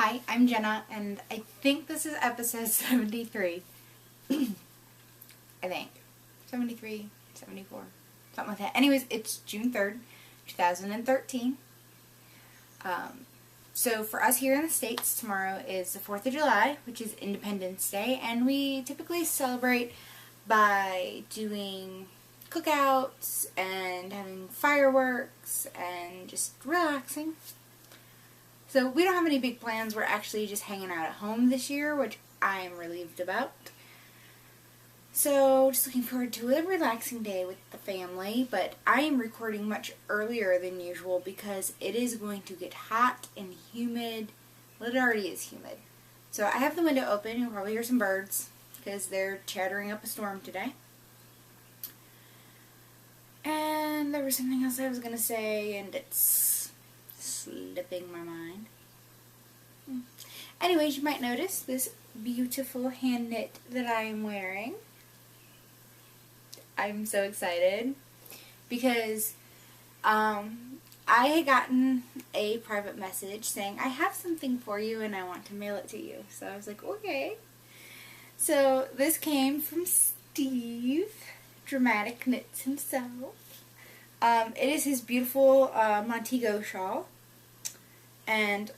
Hi, I'm Jenna, and I think this is episode 73. I think. 73, 74, something like that. Anyways, it's June 3rd, 2013. So for us here in the States, tomorrow is the 4th of July, which is Independence Day, and we typically celebrate by doing cookouts and having fireworks and just relaxing. So we don't have any big plans. We're actually just hanging out at home this year, which I'm relieved about. So just looking forward to a relaxing day with the family, but I am recording much earlier than usual because it is going to get hot and humid. Well, it already is humid. So I have the window open. You'll probably hear some birds because they're chattering up a storm today. And there was something else I was going to say, and it's slipping my mind. Anyways, you might notice this beautiful hand knit that I am wearing. I'm so excited because I had gotten a private message saying, I have something for you and I want to mail it to you. So I was like, okay. So this came from Steve, Dramatic Knits himself. It is his beautiful Montego shawl. And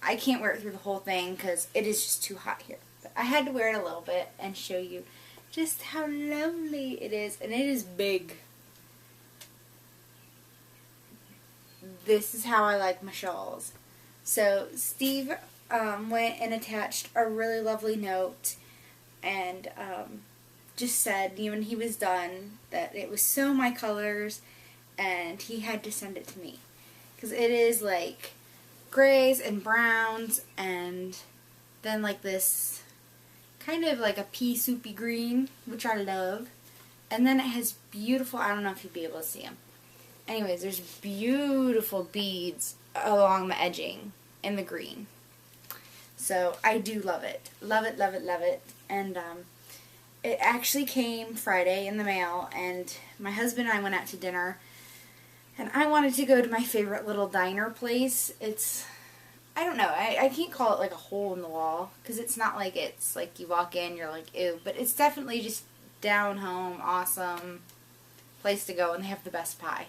I can't wear it through the whole thing because it is just too hot here. But I had to wear it a little bit and show you just how lovely it is. And it is big. This is how I like my shawls. So Steve went and attached a really lovely note and just said when he was done that it was so my colors and he had to send it to me. Because it is like grays and browns and then like this kind of like a pea soupy green, which I love. And then it has beautiful, I don't know if you'll be able to see them. Anyways, there's beautiful beads along the edging in the green. So I do love it. Love it, love it, love it. And it actually came Friday in the mail, and my husband and I went out to dinner. And I wanted to go to my favorite little diner place. It's, I don't know, I can't call it like a hole in the wall, because it's not like it's like you walk in, you're like, ew. But it's definitely just down home, awesome place to go, and they have the best pie.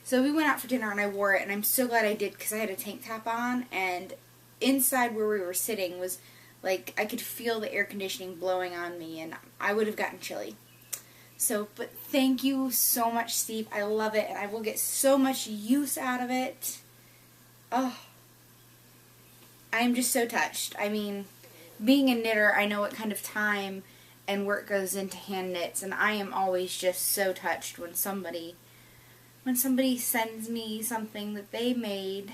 So we went out for dinner, and I wore it, and I'm so glad I did, because I had a tank top on, and inside where we were sitting was, like, I could feel the air conditioning blowing on me, and I would have gotten chilly. So, but thank you so much, Steve. I love it, and I will get so much use out of it. Oh, I am just so touched. I mean, being a knitter, I know what kind of time and work goes into hand knits, and I am always just so touched when somebody sends me something that they made,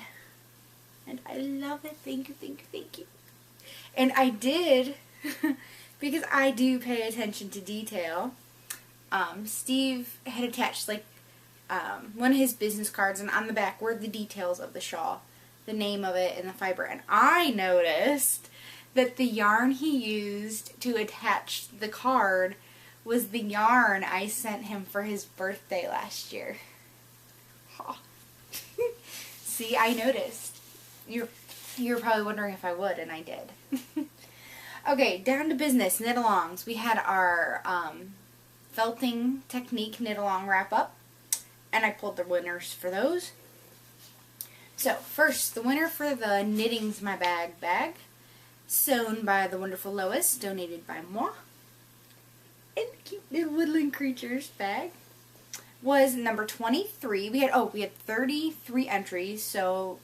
and I love it. Thank you, thank you, thank you. And I did, because I do pay attention to detail. Steve had attached like one of his business cards, and on the back were the details of the shawl, the name of it and the fiber. And I noticed that the yarn he used to attach the card was the yarn I sent him for his birthday last year. Oh. See, I noticed. You're probably wondering if I would, and I did. Okay, down to business, knit-alongs. We had our felting technique knit-along wrap-up, and I pulled the winners for those. So, first, the winner for the Knitting's My Bag, sewn by the wonderful Lois, donated by moi, and the cute little woodland creatures bag, was number 23. We had 33 entries, so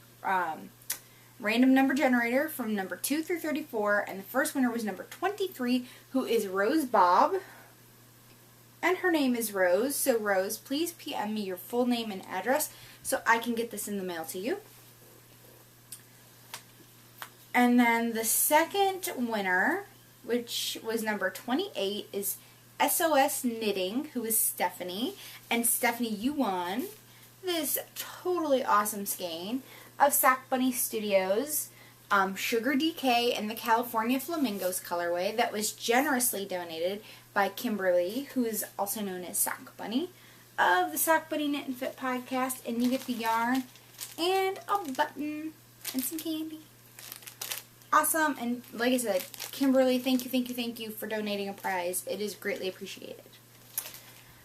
random number generator from number 2 through 34, and the first winner was number 23, who is Rose Bob. And her name is Rose, so Rose, please PM me your full name and address so I can get this in the mail to you. And then the second winner, which was number 28, is SOS Knitting, who is Stephanie. And Stephanie, you won this totally awesome skein of Sock Bunny Studios Sugar DK in the California Flamingos colorway that was generously donated by Kimberly, who is also known as Sock Bunny, of the Sock Bunny Knit and Fit podcast. And you get the yarn and a button and some candy. awesome. And like I said, Kimberly, thank you for donating a prize. It is greatly appreciated.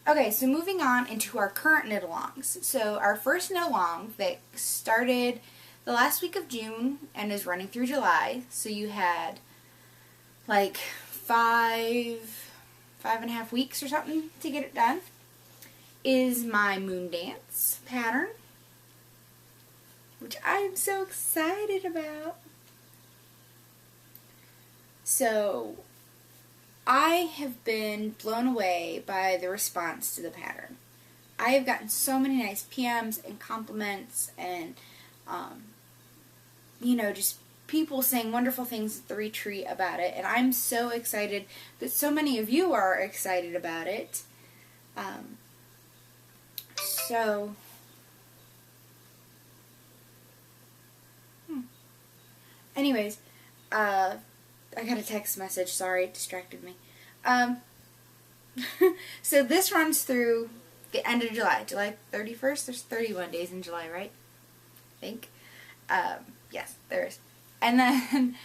Okay, so moving on into our current knit-alongs. So our first knit-along that started the last week of June and is running through July. So you had like 5.5 weeks or something to get it done. Is my Moon Dance pattern, which I am so excited about. So I have been blown away by the response to the pattern. I have gotten so many nice PMs and compliments and, you know, just people saying wonderful things at the retreat about it. And I'm so excited that so many of you are excited about it. Anyways, I got a text message, sorry, it distracted me. So this runs through the end of July, July 31st, there's 31 days in July, right? I think. Yes, there is. And then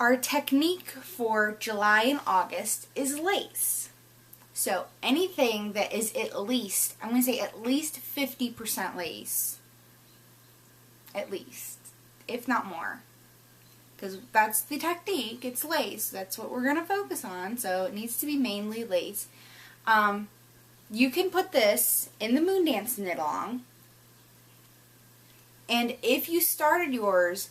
our technique for July and August is lace. So anything that is at least, I'm going to say at least 50% lace, at least, if not more. Because that's the technique, it's lace, that's what we're going to focus on, so it needs to be mainly lace. You can put this in the Moon Dance knit-along, and if you started yours,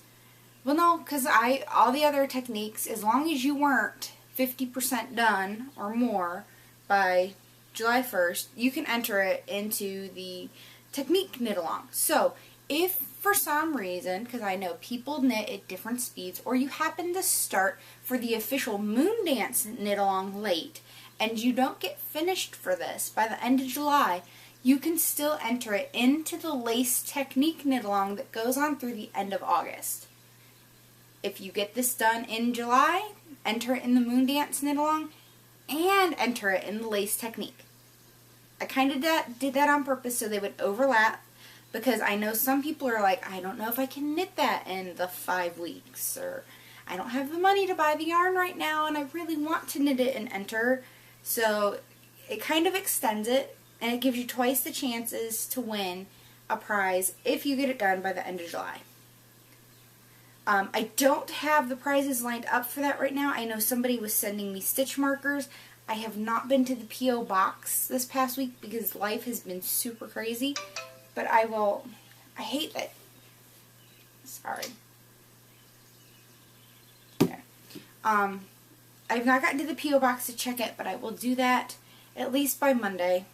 well no, because all the other techniques, as long as you weren't 50% done or more by July 1st, you can enter it into the technique knit-along. So, if for some reason, because I know people knit at different speeds, or you happen to start for the official Moon Dance knit-along late, and you don't get finished for this by the end of July, you can still enter it into the lace technique knit-along that goes on through the end of August. If you get this done in July, enter it in the Moon Dance knit-along, and enter it in the lace technique. I kind of did that on purpose so they would overlap, because I know some people are like, I don't know if I can knit that in the 5 weeks, or I don't have the money to buy the yarn right now and I really want to knit it and enter. So it kind of extends it, and it gives you twice the chances to win a prize if you get it done by the end of July. I don't have the prizes lined up for that right now. I know somebody was sending me stitch markers. I have not been to the P.O. box this past week because life has been super crazy. But I hate that. Sorry. There. I've not gotten to the P.O. box to check it, but I will do that at least by Monday.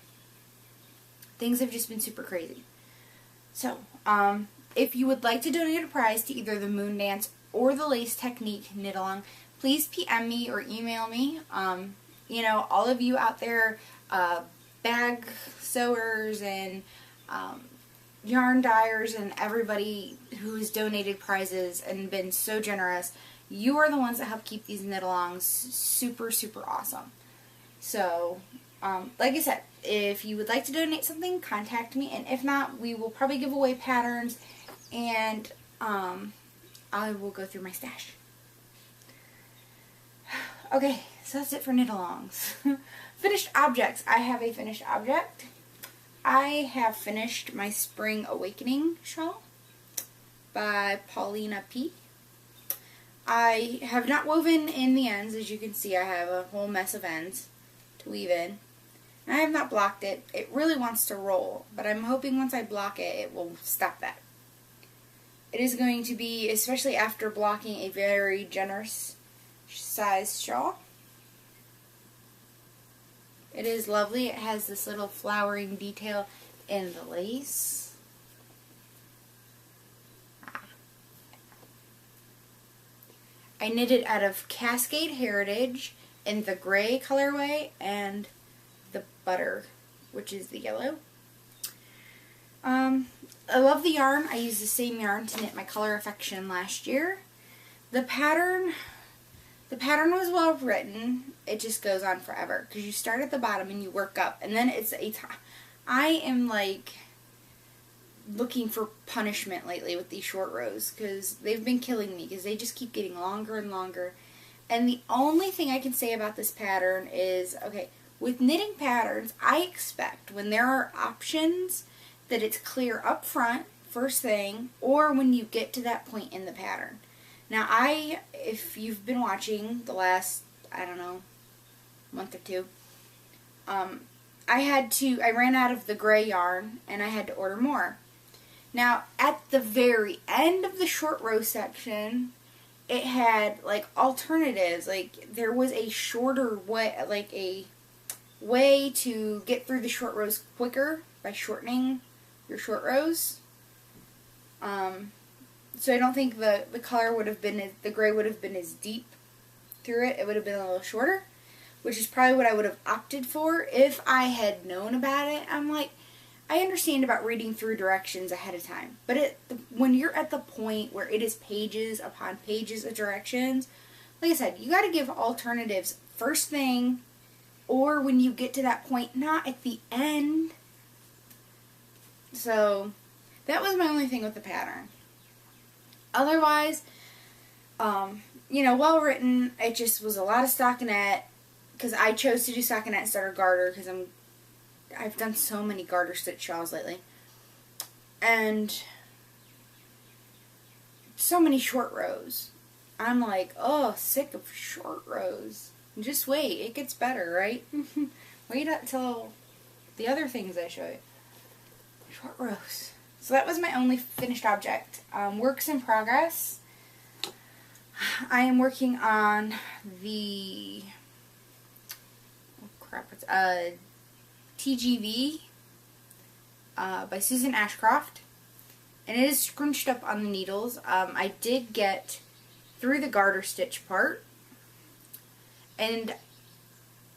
Things have just been super crazy. So, if you would like to donate a prize to either the Moon Dance or the Lace Technique knit-along, please PM me or email me. You know, all of you out there, bag sewers and yarn dyers and everybody who's donated prizes and been so generous, you are the ones that help keep these knit-alongs super, super awesome. So, like I said, if you would like to donate something, contact me, and if not, we will probably give away patterns, and I will go through my stash. Okay, so that's it for knit-alongs. Finished objects. I have a finished object. I have finished my Spring Awakening shawl by Paulina P. I have not woven in the ends. As you can see, I have a whole mess of ends to weave in. And I have not blocked it. It really wants to roll, but I'm hoping once I block it, it will stop that. It is going to be, especially after blocking, a very generous size shawl. It is lovely. It has this little flowering detail in the lace. I knitted out of Cascade Heritage in the gray colorway and the butter, which is the yellow. I love the yarn. I used the same yarn to knit my Color Affection last year. The pattern was well written. It just goes on forever because you start at the bottom and you work up, and then it's I am like looking for punishment lately with these short rows because they've been killing me because they just keep getting longer and longer. And the only thing I can say about this pattern is, okay, with knitting patterns, I expect when there are options that it's clear up front, first thing, or when you get to that point in the pattern. Now if you've been watching the last, I don't know, month or two, I ran out of the gray yarn and I had to order more. Now, at the very end of the short row section, it had, like, alternatives. Like, there was a shorter way, like, a way to get through the short rows quicker by shortening your short rows. So I don't think the color would have been, the gray would have been as deep through it. It would have been a little shorter, which is probably what I would have opted for if I had known about it. I'm like, I understand about reading through directions ahead of time, but when you're at the point where it is pages upon pages of directions, like I said, you got to give alternatives first thing, or when you get to that point, not at the end. So that was my only thing with the pattern. Otherwise, well written. It just was a lot of stockinette because I chose to do stockinette instead of garter because I've done so many garter stitch shawls lately. And so many short rows. I'm like, oh, sick of short rows. Just wait, it gets better, right? Wait until the other things I show you. Short rows. So that was my only finished object. Works in progress. I am working on the, it's TGV by Susan Ashcroft, and it is scrunched up on the needles. I did get through the garter stitch part, and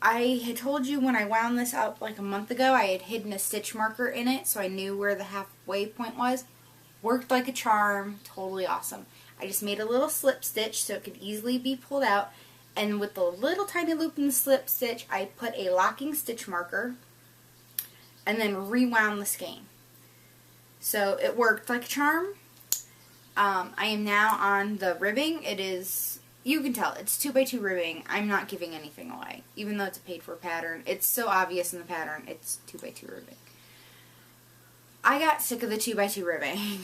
I had told you when I wound this up like a month ago, I had hidden a stitch marker in it so I knew where the halfway point was. Worked like a charm, totally awesome. I just made a little slip stitch so it could easily be pulled out, and with the little tiny loop in the slip stitch, I put a locking stitch marker and then rewound the skein. So it worked like a charm. I am now on the ribbing. It is, you can tell, it's 2x2 ribbing. I'm not giving anything away, even though it's a paid for pattern. It's so obvious in the pattern, it's 2x2 ribbing. I got sick of the 2x2 ribbing.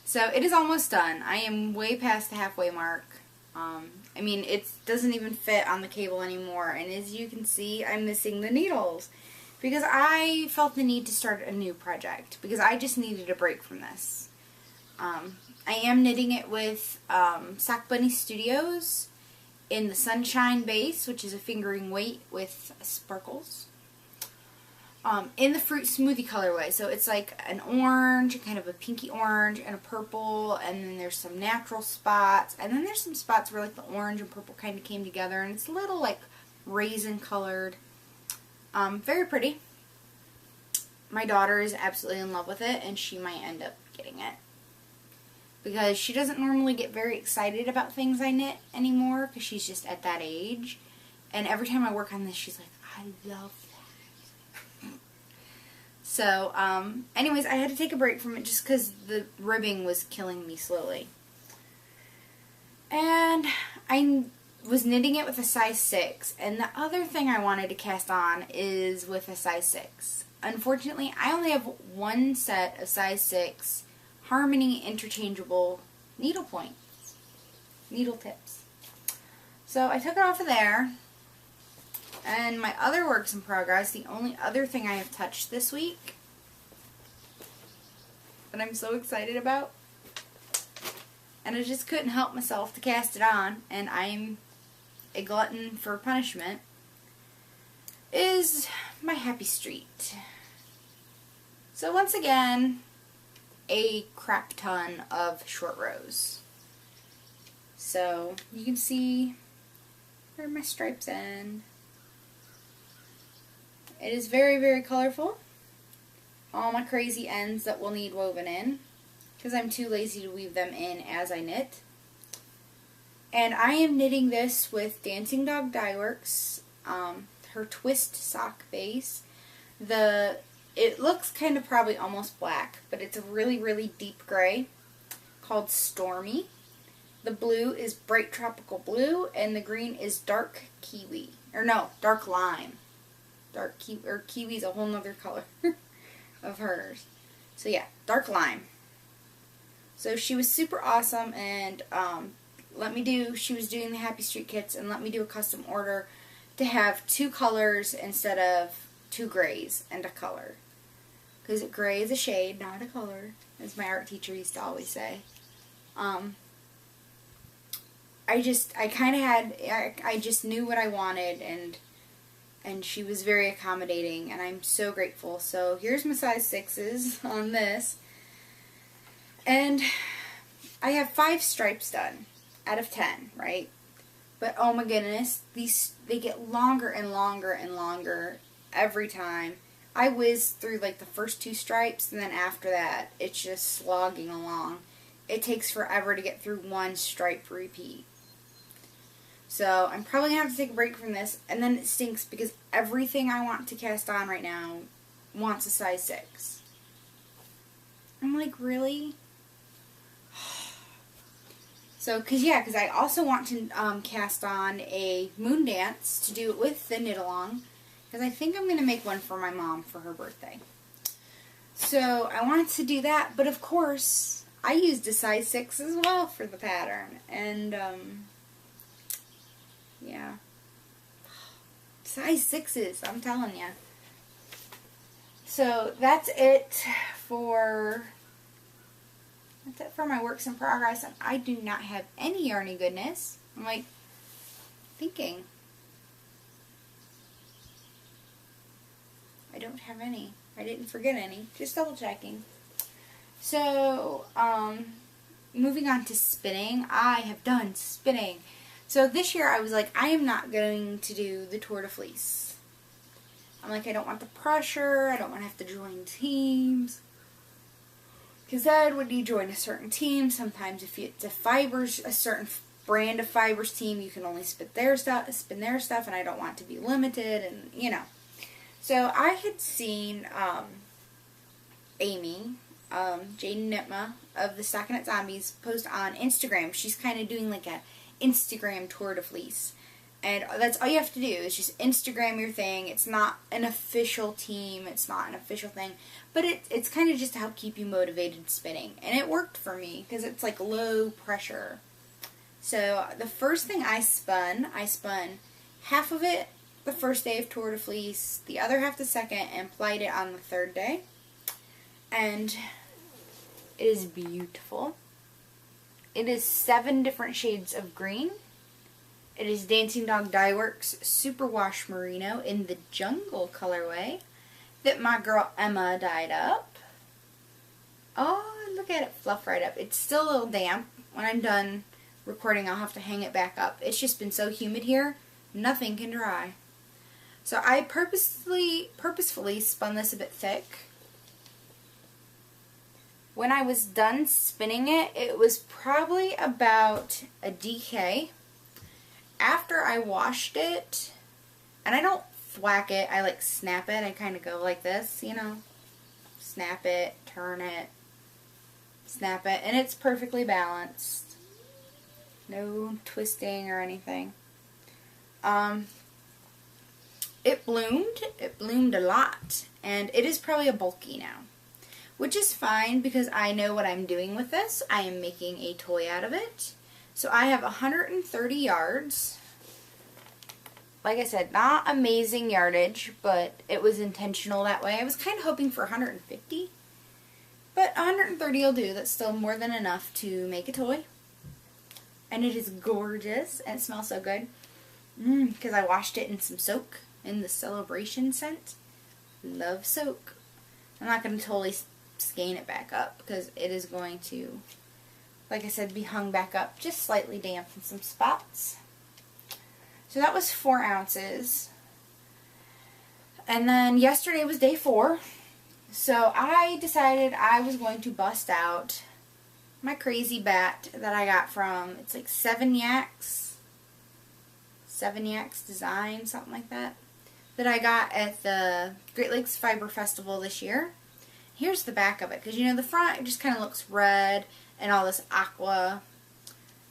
So it is almost done. I am way past the halfway mark. I mean, it doesn't even fit on the cable anymore, and as you can see, I'm missing the needles because I felt the need to start a new project because I just needed a break from this. I am knitting it with Sock Bunny Studios in the Sunshine base, which is a fingering weight with sparkles. In the fruit smoothie colorway, so it's like an orange, kind of a pinky orange, and a purple, and then there's some natural spots, and then there's some spots where like the orange and purple kind of came together, and it's a little like raisin colored. Very pretty. My daughter is absolutely in love with it, and she might end up getting it because she doesn't normally get very excited about things I knit anymore because she's just at that age, and every time I work on this, she's like, I love that. So, anyways, I had to take a break from it just because the ribbing was killing me slowly. And I was knitting it with a size 6. And the other thing I wanted to cast on is with a size 6. Unfortunately, I only have one set of size 6 Harmony interchangeable needle points. Needle tips. So, I took it off of there. And my other works in progress, the only other thing I have touched this week that I'm so excited about, and I just couldn't help myself to cast it on, and I'm a glutton for punishment, is my Happy Street. So once again, a crap ton of short rows. So you can see where my stripes end. It is very, very colorful. All my crazy ends that will need woven in, because I'm too lazy to weave them in as I knit. And I am knitting this with Dancing Dog Dye Works, her twist sock base. The It looks kind of probably almost black, but it's a really, really deep gray called Stormy. The blue is bright tropical blue, and the green is dark kiwi. Or no, dark lime. Kiwi is a whole nother color of hers. So yeah, dark lime. So she was super awesome, and she was doing the Happy Street kits and let me do a custom order to have 2 colors instead of 2 grays and a color. Because gray is a shade, not a color, as my art teacher used to always say. I just knew what I wanted, and she was very accommodating, and I'm so grateful. So here's my size 6s on this. And I have 5 stripes done out of 10, right? But oh my goodness, they get longer and longer and longer every time. I whiz through like the first 2 stripes, and then after that, it's just slogging along. It takes forever to get through 1 stripe repeat. So I'm probably going to have to take a break from this, and then it stinks because everything I want to cast on right now wants a size 6. I'm like, really? So, because I also want to cast on a moon dance to do it with the knit along, because I think I'm going to make one for my mom for her birthday. So I wanted to do that, but of course I used a size 6 as well for the pattern, and yeah, size 6s, I'm telling you. So that's it for my works in progress, and I do not have any yarny goodness. I'm like thinking. I don't have any. I didn't forget any. Just double checking. So, moving on to spinning. I have done spinning. So this year I was like, I am not going to do the Tour de Fleece. I'm like, I don't want the pressure. I don't want to have to join teams. Because then when you join a certain team, sometimes if it's a certain brand of fibers team, you can only spin their stuff, and I don't want to be limited, and you know. So I had seen Amy, Jaden Nitma of the Stockinette Zombies, post on Instagram. She's kind of doing like a Instagram Tour de Fleece. And that's all you have to do is just Instagram your thing. It's not an official team. It's not an official thing. But it's kind of just to help keep you motivated spinning. And it worked for me because it's like low pressure. So the first thing I spun half of it the first day of Tour de Fleece, the other half the second, and plied it on the 3rd day. And it is beautiful. It is 7 different shades of green. It is Dancing Dog Dye Works Superwash Merino in the Jungle colorway that my girl Emma dyed up. Oh, look at it fluff right up. It's still a little damp. When I'm done recording, I'll have to hang it back up. It's just been so humid here, nothing can dry. So I purposefully spun this a bit thick. When I was done spinning it, it was probably about a DK. After I washed it, and I don't thwack it, I like snap it. I kind of go like this, you know. Snap it, turn it, snap it, and it's perfectly balanced. No twisting or anything. It bloomed a lot, and it is probably a bulky now. Which is fine because I know what I'm doing with this. I am making a toy out of it. So I have 130 yards. Like I said, not amazing yardage, but it was intentional that way. I was kind of hoping for 150. But 130 will do. That's still more than enough to make a toy. And it is gorgeous, and it smells so good. Because I washed it in some soak, in the Celebration scent. Love soak. I'm not going to totally skein it back up because it is going to, like I said, be hung back up just slightly damp in some spots. So that was 4 ounces. And then yesterday was day 4. So I decided I was going to bust out my crazy bat that I got from, it's like 7 Yaks Design, something like that. that I got at the Great Lakes Fiber Festival this year. Here's the back of it, because you know the front, it just kind of looks red and all this aqua.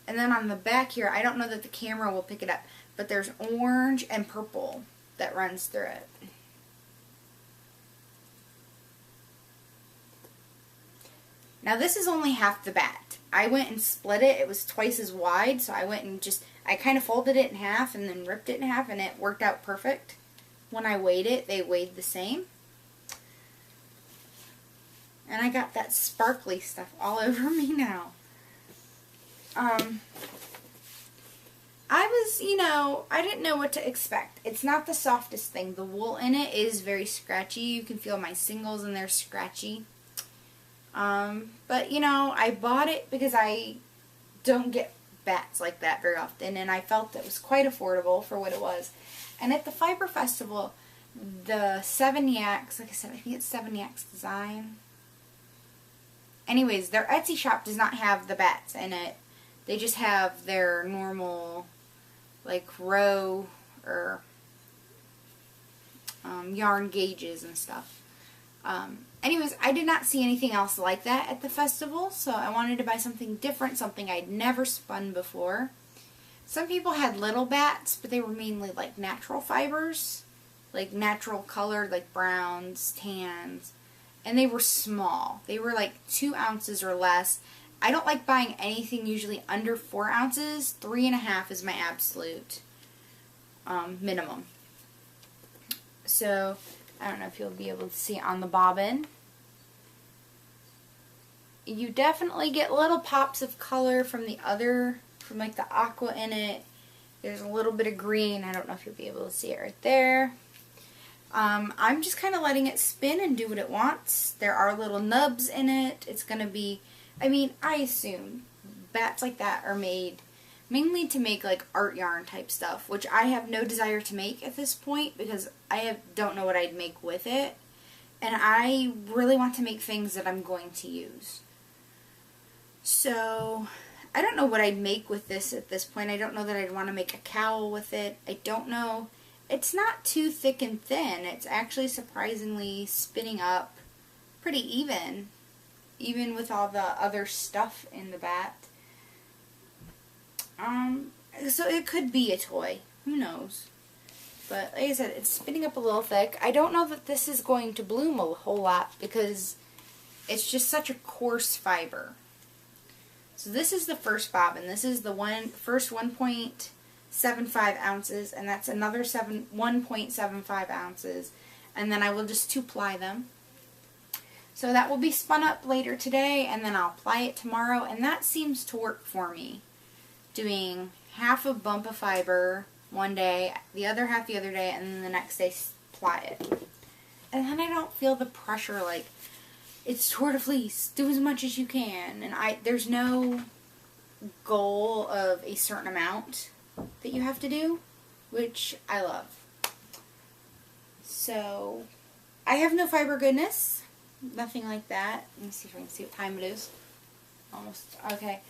And then on the back here, I don't know that the camera will pick it up, but there's orange and purple that runs through it. Now this is only half the bat. I went and split it. It was twice as wide, so I went and I kind of folded it in half and then ripped it in half, and it worked out perfect. When I weighed it, they weighed the same. And I got that sparkly stuff all over me now. I didn't know what to expect. It's not the softest thing. The wool in it is very scratchy. You can feel my singles and they're scratchy. But, I bought it because I don't get bats like that very often, and I felt it was quite affordable for what it was. And at the Fiber Festival, the 7 Yaks, like I said, I think it's 7 Yaks Design. Anyways, their Etsy shop does not have the bats in it. They just have their normal, like, row or yarn gauges and stuff. Anyways, I did not see anything else like that at the festival, so I wanted to buy something different, something I'd never spun before. Some people had little bats, but they were mainly like natural fibers, like natural colored, like browns, tans, and they were small. They were like 2 ounces or less. I don't like buying anything usually under 4 ounces. 3.5 is my absolute minimum. So, I don't know if you'll be able to see it on the bobbin. You definitely get little pops of color from like the aqua in it. There's a little bit of green. I don't know if you'll be able to see it right there. I'm just kind of letting it spin and do what it wants. There are little nubs in it. It's going to be, I assume bats like that are made mainly to make like art yarn type stuff, which I have no desire to make at this point because I don't know what I'd make with it. And I really want to make things that I'm going to use. So, I don't know what I'd make with this at this point. I don't know that I'd want to make a cowl with it. I don't know. It's not too thick and thin. It's actually surprisingly spinning up pretty even with all the other stuff in the bat. So it could be a toy. Who knows? But like I said, it's spinning up a little thick. I don't know that this is going to bloom a whole lot because it's just such a coarse fiber. So this is the first bobbin. This is the first 1.75 ounces, and that's another 1.75 ounces. And then I will just 2-ply them. So that will be spun up later today, and then I'll ply it tomorrow, and that seems to work for me. Doing half a bump of fiber one day, the other half the other day, and then the next day ply it. And then I don't feel the pressure like, it's Tour de Fleece, do as much as you can. And there's no goal of a certain amount that you have to do, which I love. So, I have no fiber goodness. Nothing like that. Let me see if I can see what time it is. Almost. Okay.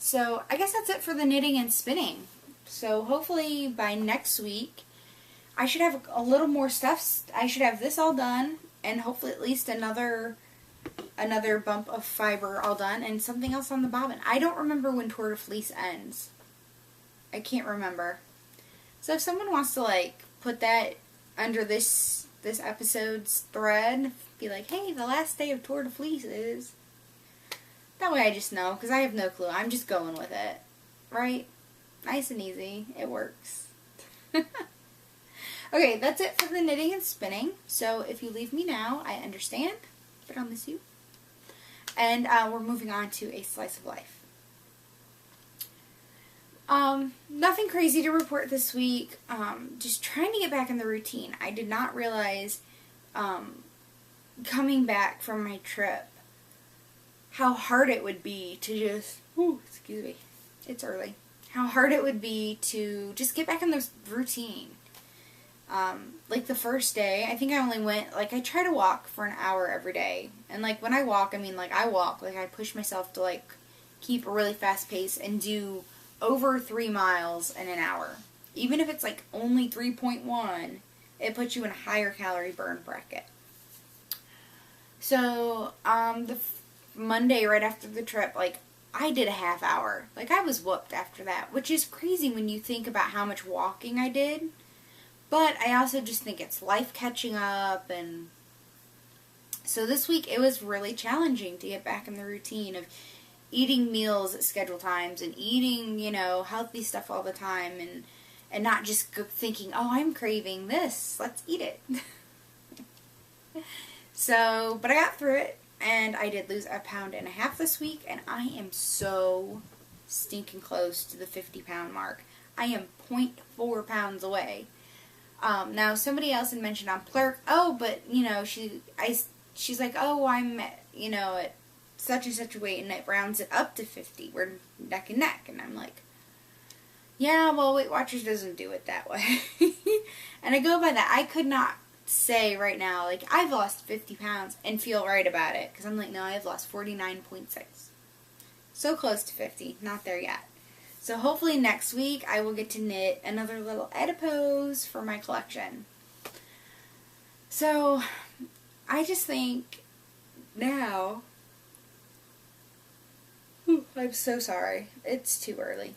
So, I guess that's it for the knitting and spinning. So, hopefully by next week, I should have a little more stuff. I should have this all done, and hopefully at least another bump of fiber all done, and something else on the bobbin. I don't remember when Tour de Fleece ends. I can't remember. So if someone wants to like put that under this episode's thread, be like, hey, the last day of Tour de Fleece is. That way I just know, because I have no clue. I'm just going with it. Right? Nice and easy. It works. Okay, that's it for the knitting and spinning. So if you leave me now, I understand, but I'll miss you. And we're moving on to a slice of life. Nothing crazy to report this week. Just trying to get back in the routine. I did not realize, coming back from my trip, how hard it would be to just, excuse me, it's early. How hard it would be to just get back in the routine. Like the first day, I think I only went, like I try to walk for an hour every day. And like when I walk, I mean like I walk, like I push myself to like keep a really fast pace and do over 3 miles in an hour. Even if it's like only 3.1, it puts you in a higher calorie burn bracket. So, the Monday right after the trip, like, I did a half hour. Like, I was whooped after that, which is crazy when you think about how much walking I did. But I also just think it's life catching up, and so this week it was really challenging to get back in the routine of eating meals at scheduled times and eating, healthy stuff all the time, and not just thinking, oh, I'm craving this, let's eat it. So, but I got through it, and I did lose 1.5 pounds this week, and I am so stinking close to the 50-pound mark. I am 0.4 pounds away. Now somebody else had mentioned on Plurk, but she's like, I'm at such and such a weight, and it rounds it up to 50. We're neck and neck, and I'm like, yeah, well, Weight Watchers doesn't do it that way. And I go by that. I could not say right now, like, I've lost 50 pounds and feel right about it, because I'm like, no, I've lost 49.6. So close to 50, not there yet. So hopefully next week I will get to knit another little adipose for my collection. So I just think now, I'm so sorry, it's too early.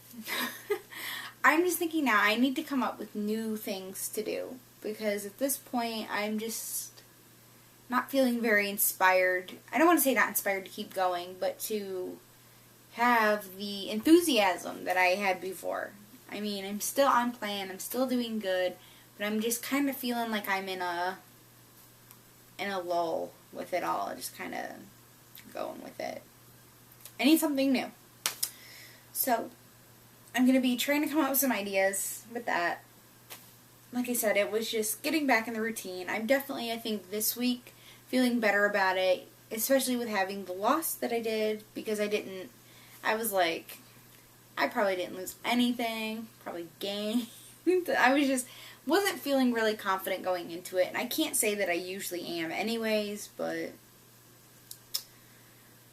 I'm just thinking now I need to come up with new things to do, because at this point I'm just not feeling very inspired. I don't want to say not inspired to keep going, but to have the enthusiasm that I had before. I mean, I'm still on plan, I'm still doing good, but I'm just kind of feeling like I'm in a lull with it all, just kind of going with it. I need something new. So, I'm going to be trying to come up with some ideas with that. Like I said, it was just getting back in the routine. I'm definitely, I think, this week feeling better about it, especially with having the loss that I did, because I was like, I probably didn't lose anything, probably gained. I wasn't feeling really confident going into it, and I can't say that I usually am anyways, but,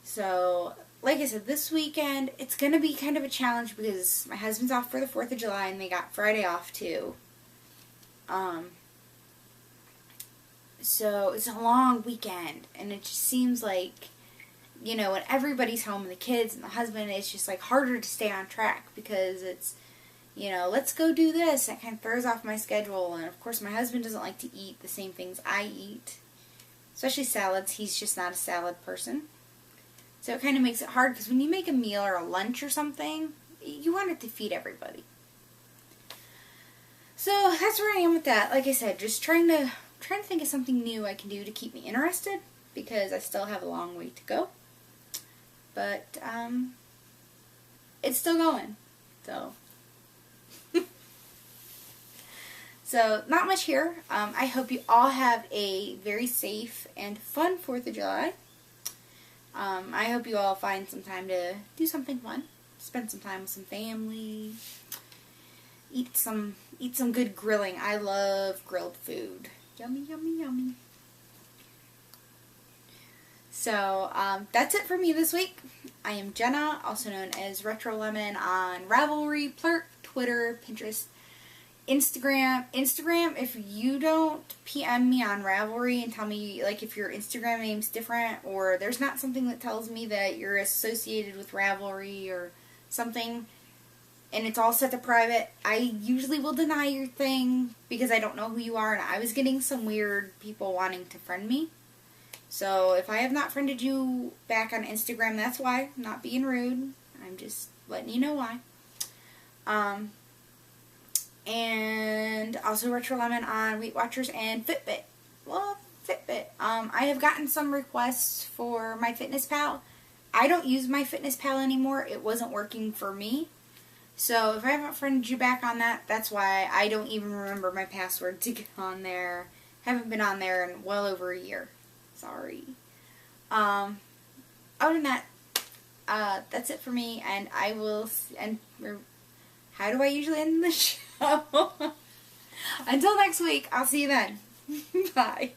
so, like I said, this weekend, it's going to be kind of a challenge because my husband's off for the 4th of July, and they got Friday off too. So, it's a long weekend, and it just seems like, when everybody's home, and the kids and the husband, it's just like harder to stay on track because it's, let's go do this. That kind of throws off my schedule, and of course my husband doesn't like to eat the same things I eat, especially salads. He's just not a salad person. So it kind of makes it hard because when you make a meal or a lunch or something, you want it to feed everybody. So that's where I am with that. Like I said, just trying to think of something new I can do to keep me interested, because I still have a long way to go. But, it's still going, so. So, not much here. I hope you all have a very safe and fun 4th of July. I hope you all find some time to do something fun. Spend some time with some family. Eat some good grilling. I love grilled food. Yummy, yummy, yummy. So, that's it for me this week. I am Jenna, also known as RetroLemon on Ravelry, Plurk, Twitter, Pinterest, Instagram. If you don't PM me on Ravelry and tell me, like, if your Instagram name's different, or there's not something that tells me that you're associated with Ravelry or something, and it's all set to private, I usually will deny your thing because I don't know who you are, and I was getting some weird people wanting to friend me. So, if I have not friended you back on Instagram, that's why. I'm not being rude. I'm just letting you know why. And also RetroLemon on Weight Watchers and Fitbit. Well, Fitbit. I have gotten some requests for my FitnessPal. I don't use my FitnessPal anymore. It wasn't working for me. So, if I haven't friended you back on that, that's why. I don't even remember my password to get on there. Haven't been on there in well over a year. Sorry. Other than that, that's it for me, and I will how do I usually end the show? Until next week, I'll see you then. Bye.